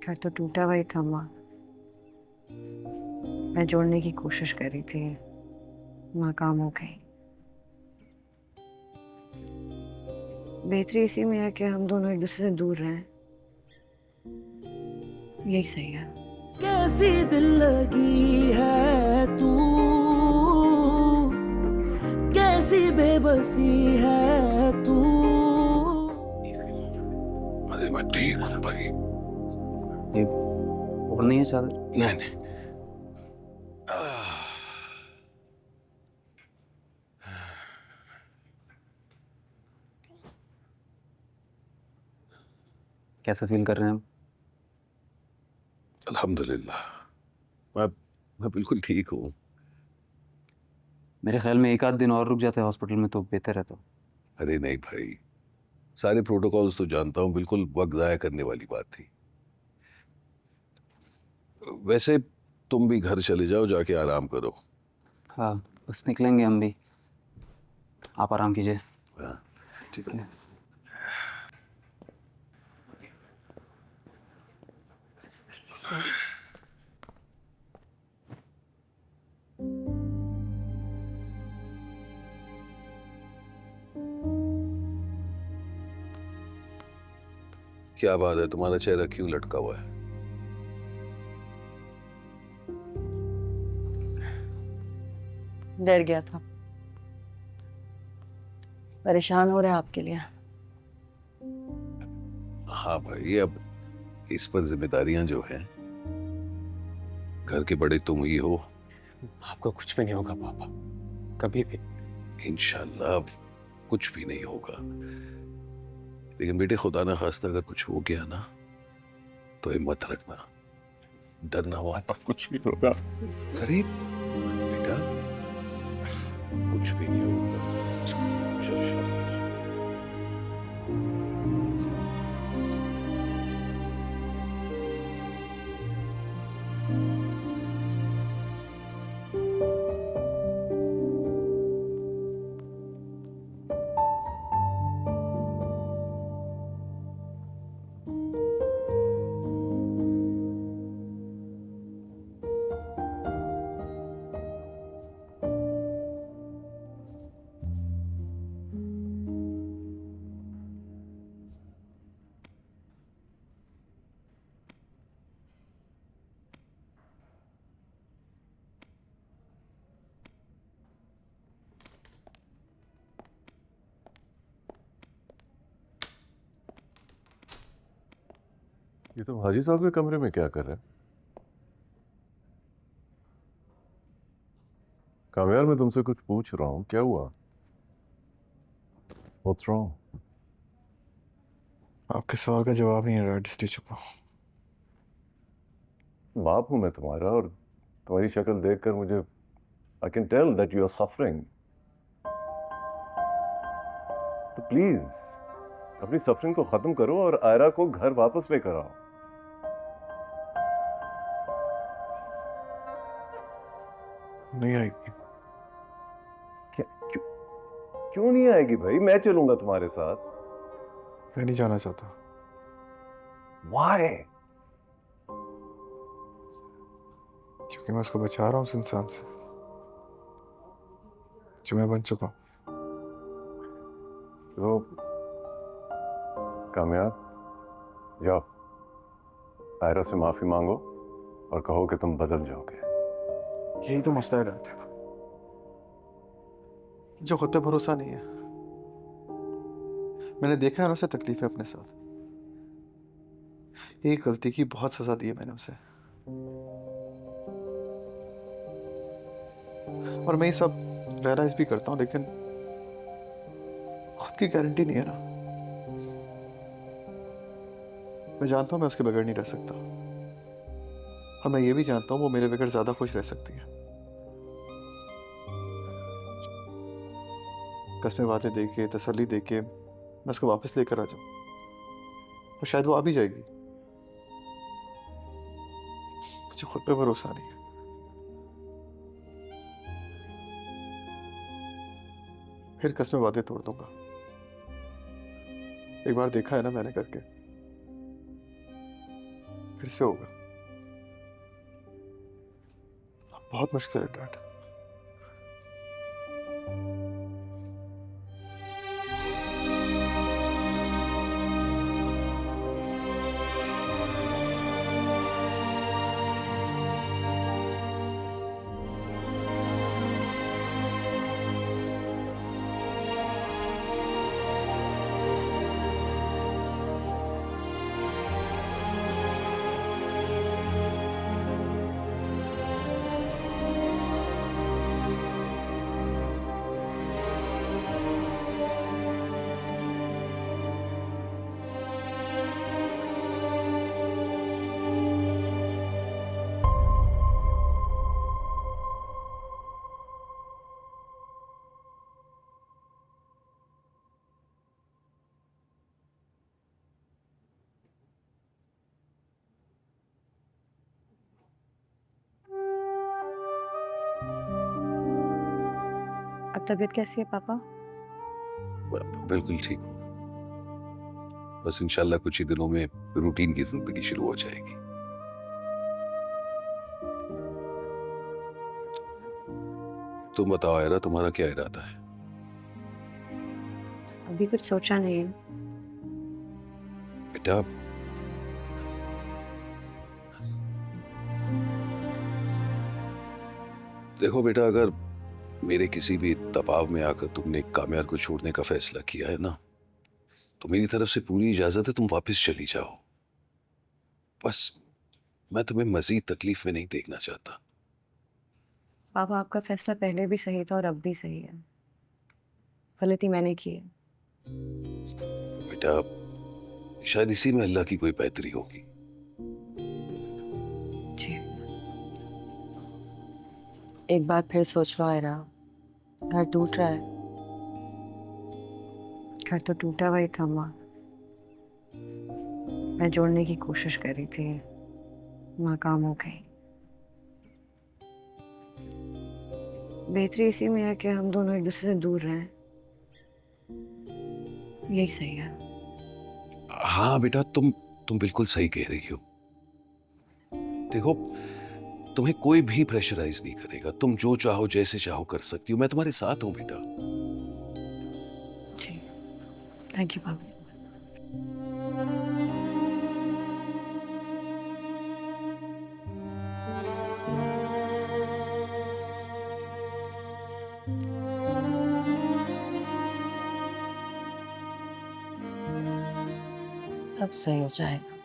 घर तो टूटा हुआ ही था माँ। मैं जोड़ने की कोशिश कर रही थी, नाकाम हो गई। बेहतरी इसी में है कि हम दोनों एक दूसरे से दूर रहें, यही सही है। कैसी दिल लगी है तू, कैसी बेबसी है तू। अरे मैं ठीक हूँ भाई। ये और नहीं है चादर? नहीं नहीं। कैसा फील कर रहे हैं हम? अल्हम्दुलिल्लाह मैं बिल्कुल ठीक हूँ। मेरे ख्याल में एक आध दिन और रुक जाते हॉस्पिटल में तो बेहतर रहता। अरे नहीं भाई, सारे प्रोटोकॉल्स तो जानता हूँ, बिल्कुल वक्त जाया करने वाली बात थी। वैसे तुम भी घर चले जाओ, जाके आराम करो। हाँ बस निकलेंगे हम भी, आप आराम कीजिए। हाँ, ठीक है। क्या बात है, तुम्हारा चेहरा क्यों लटका हुआ है? डर गया था, परेशान हो रहे हैं आपके लिए। हाँ भाई, अब इस पर जिम्मेदारियां जो हैं, घर के बड़े तुम ही हो। आपको कुछ भी नहीं होगा पापा, कभी भी। इंशाल्लाह अब कुछ भी नहीं होगा। लेकिन बेटे, खुदा ना खास्ता अगर कुछ हो गया ना, तो हिम्मत रखना, डरना हुआ। पापा कुछ भी होगा। अरे बेटा, कुछ भी नहीं होगा। शाबाश। ये तुम हाजी साहब के कमरे में क्या कर रहे हैं? कामयार, मैं तुमसे कुछ पूछ रहा हूँ, क्या हुआ? What's wrong? आपके सवाल का जवाब नहीं रहा, इसलिए चुप हूं। बाप हूं मैं तुम्हारा, और तुम्हारी शक्ल देखकर मुझे I can tell that you are suffering. तो प्लीज अपनी सफरिंग को खत्म करो और आयरा को घर वापस लेकर आओ। नहीं आएगी। क्या क्यों, क्यों नहीं आएगी भाई? मैं चलूंगा तुम्हारे साथ। मैं नहीं जाना चाहता। Why? क्योंकि मैं उसको बचा रहा हूं उस इंसान से जो मैं बन चुका हूं। तो कामयाब, जाओ आयरा से माफी मांगो और कहो कि तुम बदल जाओगे। यही तो मसला है डैड, जो खुद पे भरोसा नहीं है। मैंने देखा है ना उसे तकलीफ है अपने साथ। एक गलती की बहुत सजा दी है मैंने उसे, और मैं ये सब रियलाइज भी करता हूं, लेकिन खुद की गारंटी नहीं है ना। मैं जानता हूं मैं उसके बगैर नहीं रह सकता, और मैं ये भी जानता हूं वो मेरे बगैर ज्यादा खुश रह सकती है। कस्में वादे देके, तसल्ली देके मैं उसको वापस लेकर आ जाऊं, और शायद वो आ भी जाएगी। मुझे खुद पे भरोसा नहीं है। फिर कस्में वादे तोड़ दूंगा। एक बार देखा है ना मैंने करके। फिर से होगा। बहुत मुश्किल है डैड। अब तबीयत कैसी है पापा? बिल्कुल ठीक हूँ। बस इंशाल्लाह कुछ ही दिनों में रूटीन की जिंदगी शुरू हो जाएगी। तुम बताओ आयरा, तुम्हारा क्या इरादा है? अभी कुछ सोचा नहीं है। बेटा, देखो बेटा, अगर मेरे किसी भी दबाव में आकर तुमने काम्यार को छोड़ने का फैसला किया है ना, तो मेरी तरफ से पूरी इजाजत है, तुम वापस चली जाओ। बस मैं तुम्हें मजीद तकलीफ में नहीं देखना चाहता। पापा आपका फैसला पहले भी सही था और अब भी सही है। गलती मैंने की है। बेटा, शायद इसी में अल्लाह की कोई बेहतरी होगी। जी। एक बार फिर सोच लो आयरा, घर टूट रहा है। घर तो टूटा हुआ ही था माँ। मैं जोड़ने की कोशिश कर रही थी, नाकाम हो गई। बेहतरी इसी में है कि हम दोनों एक दूसरे से दूर रहें। यही सही है। हाँ बेटा, तुम बिल्कुल सही कह रही हो। देखो, तुम्हें कोई भी प्रेशराइज नहीं करेगा। तुम जो चाहो जैसे चाहो कर सकती हो। मैं तुम्हारे साथ हूं बेटा। जी, थैंक यू पापा। सब सही हो जाएगा।